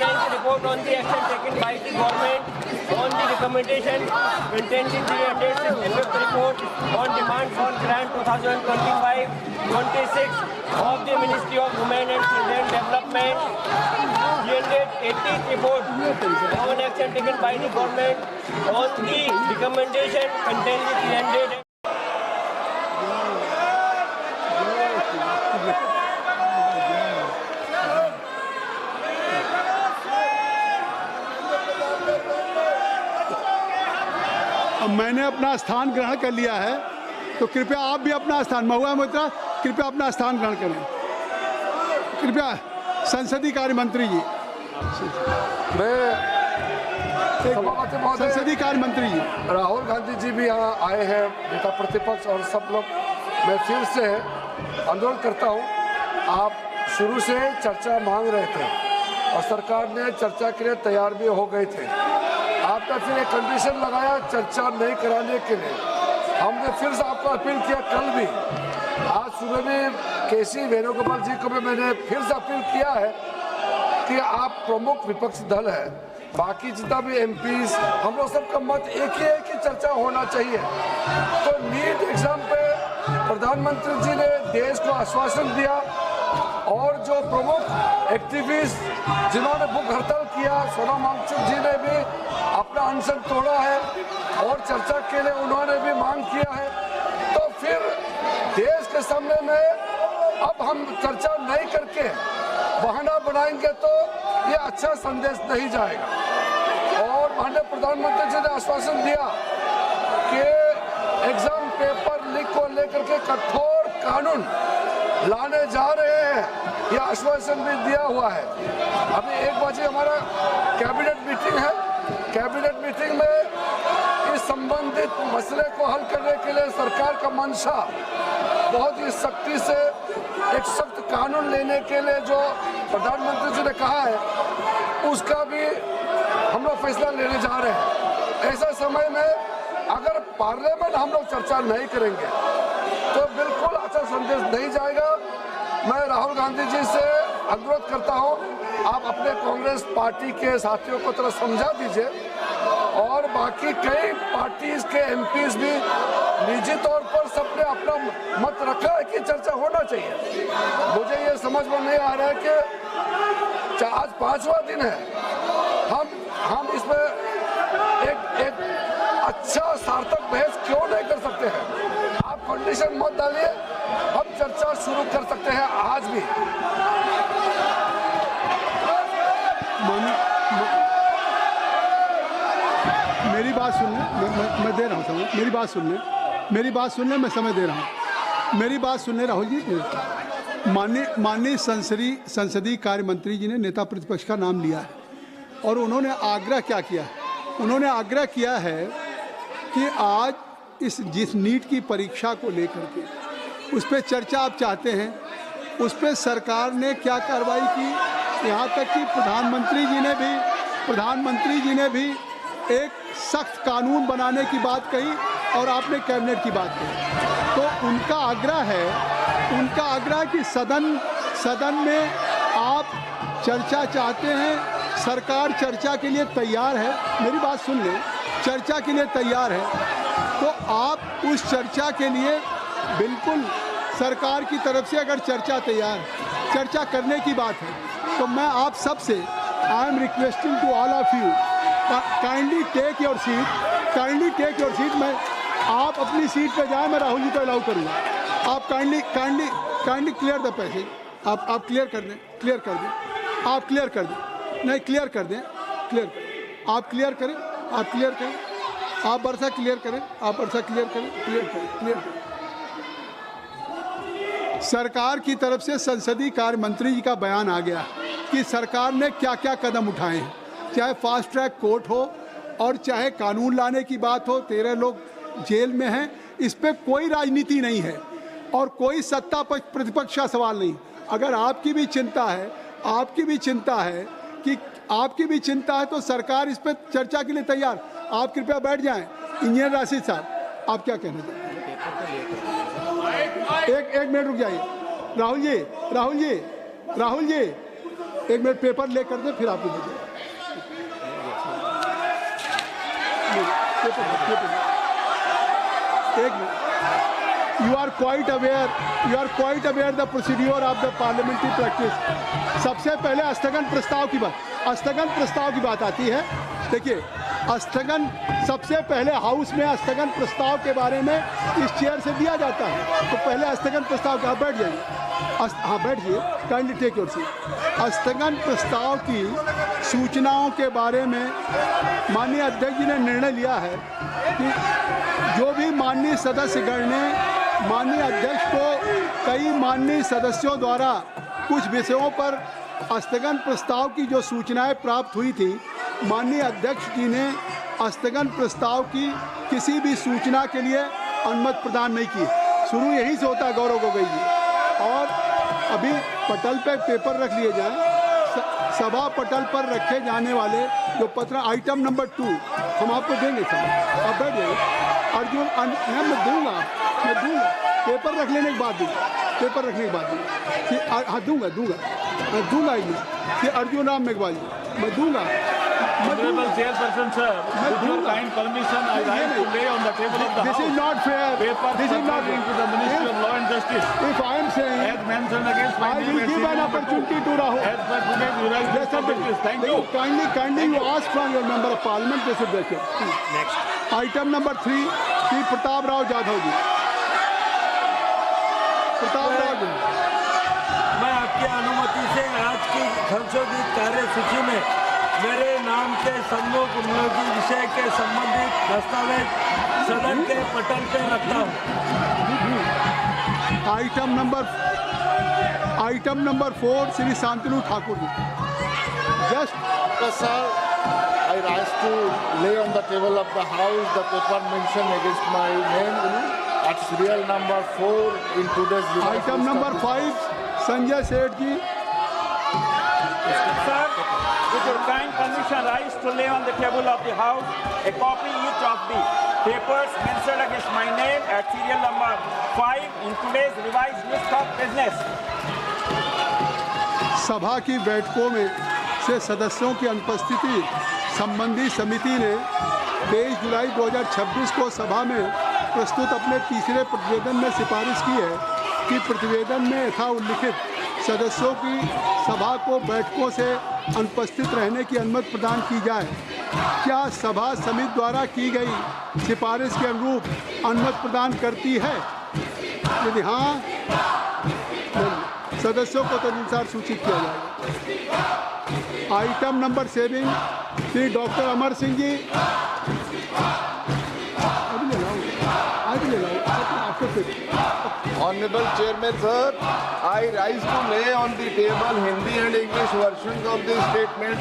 presents report on the action taken by the government on the recommendation contained in the 165th report on demand for grant 2025-26 of the Ministry of Women and Children Development. 380th report on action taken by the government on the recommendation contained in the 300. अब मैंने अपना स्थान ग्रहण कर लिया है, तो कृपया आप भी अपना स्थान, महुआ मोइत्रा कृपया अपना स्थान ग्रहण करें। कृपया संसदीय कार्य मंत्री जी, संसदीय कार्य मंत्री जी, राहुल गांधी जी भी यहाँ आए हैं, नेता प्रतिपक्ष और सब लोग। मैं फिर से अनुरोध करता हूँ, आप शुरू से चर्चा मांग रहे थे और सरकार ने चर्चा के लिए तैयार भी हो गए थे। आपने फिर एक कंडीशन लगाया चर्चा नहीं कराने के लिए। हमने फिर से आपको अपील किया, कल भी, आज सुबह में केसी वेणुगोपाल जी को भी मैंने फिर से अपील किया है कि आप प्रमुख विपक्ष दल है, बाकी जितना भी एमपीज, हम लोग सबका मत एक ही है कि चर्चा होना चाहिए। तो नीट एग्जाम पे प्रधानमंत्री जी ने देश को आश्वासन दिया और जो प्रमुख एक्टिविस्ट जिन्होंने भूख हड़ताल किया, सोनम वांगचुक जी ने भी अपना अनशन तोड़ा है और चर्चा के लिए उन्होंने भी मांग किया है। तो फिर देश के सामने में अब हम चर्चा नहीं करके बहाना बनाएंगे तो ये अच्छा संदेश नहीं जाएगा। और माननीय प्रधानमंत्री जी ने आश्वासन दिया कि एग्जाम पेपर लीक को लेकर के कठोर कानून लाने जा रहे हैं, यह आश्वासन भी दिया हुआ है। अभी 1 बजे हमारा कैबिनेट मीटिंग है, कैबिनेट मीटिंग में इस संबंधित मसले को हल करने के लिए सरकार का मंशा बहुत ही सख्ती से एक सख्त कानून लेने के लिए जो प्रधानमंत्री जी ने कहा है, उसका भी हम लोग फैसला लेने जा रहे हैं। ऐसा समय में अगर पार्लियामेंट हम लोग चर्चा नहीं करेंगे तो बिल्कुल अच्छा संदेश नहीं जाएगा। मैं राहुल गांधी जी से अनुरोध करता हूं, आप अपने कांग्रेस पार्टी के साथियों को थोड़ा समझा दीजिए और बाकी कई पार्टीज के एमपीज भी निजी तौर पर सबने अपना मत रखा है कि चर्चा होना चाहिए। मुझे ये समझ में नहीं आ रहा है कि आज 5वां दिन है, हम इसमें एक अच्छा सार्थक बहस क्यों नहीं कर सकते हैं? आप कंडीशन मत डालिए, हम चर्चा शुरू कर सकते हैं आज भी। मेरी बात सुनने, मैं दे रहा हूँ समय, मेरी बात सुनने मैं समय दे रहा हूँ। मेरी बात सुनने राहुल जी, माननीय संसदीय कार्य मंत्री जी ने नेता प्रतिपक्ष का नाम लिया है और उन्होंने आग्रह क्या किया है? उन्होंने आग्रह किया है कि आज जिस नीट की परीक्षा को लेकर के उस पर चर्चा आप चाहते हैं, उस पर सरकार ने क्या कार्रवाई की, यहाँ तक कि प्रधानमंत्री जी ने भी एक सख्त कानून बनाने की बात कही और आपने कैबिनेट की बात कही। तो उनका आग्रह है कि सदन में आप चर्चा चाहते हैं, सरकार चर्चा के लिए तैयार है। मेरी बात सुन लें, चर्चा के लिए तैयार है, तो आप उस चर्चा के लिए बिल्कुल सरकार की तरफ से अगर चर्चा करने की बात है तो मैं आप सब से I am requesting to all of you, kindly take your seat. मैं आप अपनी सीट पे जाएं, मैं राहुल जी को अलाउ करूँगा। आप काइंडली क्लियर द पैसेज, आप क्लियर कर दें, आप क्लियर कर दें, नहीं क्लियर कर दें, आप क्लियर करें, आप वर्षा क्लियर करें। सरकार की तरफ से संसदीय कार्य मंत्री जी का बयान आ गया कि सरकार ने क्या क्या कदम उठाए हैं, चाहे फास्ट ट्रैक कोर्ट हो और चाहे कानून लाने की बात हो। 13 लोग जेल में हैं, इस पे कोई राजनीति नहीं है और कोई सत्ता पक्ष प्रतिपक्ष का सवाल नहीं। अगर आपकी भी चिंता है तो सरकार इस पर चर्चा के लिए तैयार। आप कृपया बैठ जाएं। इंजीनियर राशिद साहब, आप क्या कहना चाहते हैं? एक मिनट रुक जाइए। राहुल जी, एक मिनट पेपर ले कर दे फिर आपको दे दें। एक minute. You are quite aware the procedure of the parliamentary practice। सबसे पहले स्थगन प्रस्ताव की बात आती है। देखिए स्थगन सबसे पहले हाउस में स्थगन प्रस्ताव के बारे में इस चेयर से दिया जाता है। तो पहले स्थगन प्रस्ताव का बैठ जाइए। हाँ बैठिए, काइंडली टेक योर सीट। स्थगन प्रस्ताव की सूचनाओं के बारे में माननीय अध्यक्ष जी ने निर्णय लिया है कि जो भी माननीय सदस्यगण ने माननीय अध्यक्ष को कई माननीय सदस्यों द्वारा कुछ विषयों पर स्थगन प्रस्ताव की जो सूचनाएं प्राप्त हुई थी, माननीय अध्यक्ष जी ने स्थगन प्रस्ताव की किसी भी सूचना के लिए अनुमति प्रदान नहीं की। शुरू यहीं से होता है गौरव गोगोई जी। और अभी पटल पे पेपर रख लिए जाएं। सभा पटल पर रखे जाने वाले जो पत्र आइटम नंबर 2 हम आपको देंगे सर, आप बैठ जाइए। अर्जुन मैं दूंगा पेपर रख लेने के बाद दूंगा, पेपर रखने के बाद दूंगा। हाँ दूंगा ये अर्जुन राम मेघवाल जी मैं दूंगा। Honorable Chairperson, sir, with your kind permission, I rise to lay on the table of the This House is not fair. papers This is not pertaining to the Ministry of Law and Justice. If I am saying As mentioned against my I name will and give an serial number opportunity 2. to Rahul. As per today's jurisdiction Yes, sir. business. Thank you. Kindly you ask from your member of parliament. They should take it. Next. Item number 3, P. Pratap Rao Jadhav जी। प्रताप राव जी। मैं आपकी अनुमति से आज की संशोधित कार्यसूची में मेरे नाम के सम्मुख उपयोगी विषय के संबंधित दस्तावेज सदन के पटल पर रखता हूँ। Item number 4 Shri Shantanu Thakur ji. Just Sir, I rise to lay on the table of the House the paper mentioned against my name at serial number 4 in today's item number 5 Sanjay Seth ji. Sir, with your kind permission, I rise to lay on the table of the House a copy each of the papers mentioned against my name at serial number 5 in today's revised list of business. सभा की बैठकों में से सदस्यों की अनुपस्थिति संबंधी समिति ने 23 जुलाई 2026 को सभा में प्रस्तुत अपने तीसरे प्रतिवेदन में सिफारिश की है कि प्रतिवेदन में यथा उल्लिखित सदस्यों की सभा को बैठकों से अनुपस्थित रहने की अनुमति प्रदान की जाए। क्या सभा समिति द्वारा की गई सिफारिश के अनुरूप अनुमति प्रदान करती है? यदि हाँ, सदस्यों को तदनुसार सूचित किया जाएगा। Item number 7 Shri doctor Amar Singh ji. अभी ले लाओ Honorable Chairman, sir, I rise to lay on the table Hindi and English versions of the statement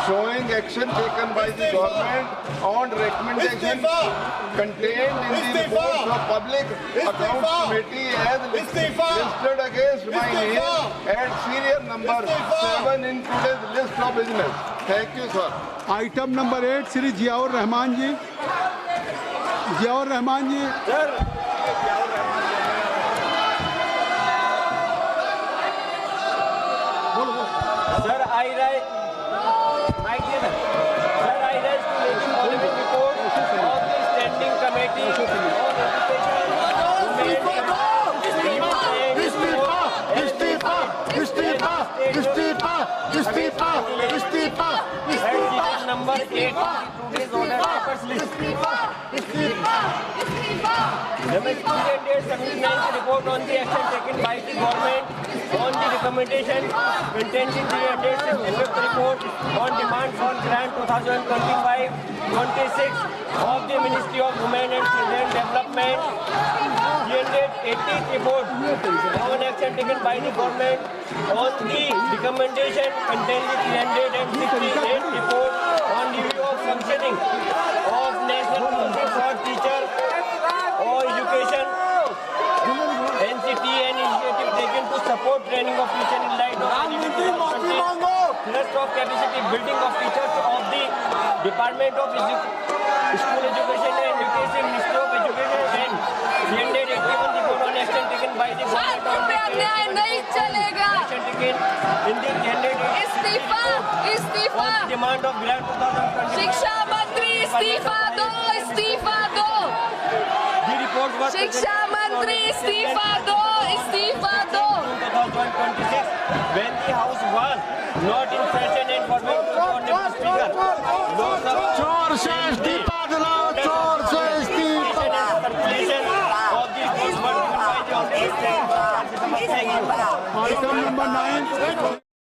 showing action taken by the government on recommendation contained in the reports of Public Accounts Committee as listed against my name at serial number 7 in today's list of business. Thank you, sir. Item number 8 Shri Ziaur Rahman ji. Ziaur Rahman ji. Sir, I rise to lay the following report of the Standing Committee on Education number 8 today's order papers list. Number 279 report on the action taken by the government on the recommendation contained in the attached effect report on demand for grant 2025-26 of the Ministry of Women and Children Development. 380th report on action taken by the government on the recommendation contained in 368th report on review of functioning of National Council for Teacher or Education NCT and initiative taken to support training of teachers in light of thrust of capacity building of teachers of the Department of School Education and Nutrition, Ministry of Education and 381 report on action taken by the government on the action taken in the 380 report on demand of grant 2020. शिक्षा मंत्री इस्तीफा दो, इस्तीफा दो। The report was शिक्षा मंत्री इस्तीफा दो, इस्तीफा दो। 2026 when the house was not in session and forwarded to the honorable speaker. Lok Sabha चोर से इस्तीफा दिलाओ, चोर से इस्तीफा। circulation of the reports were given by the honorable speaker. Thank you. Item number 9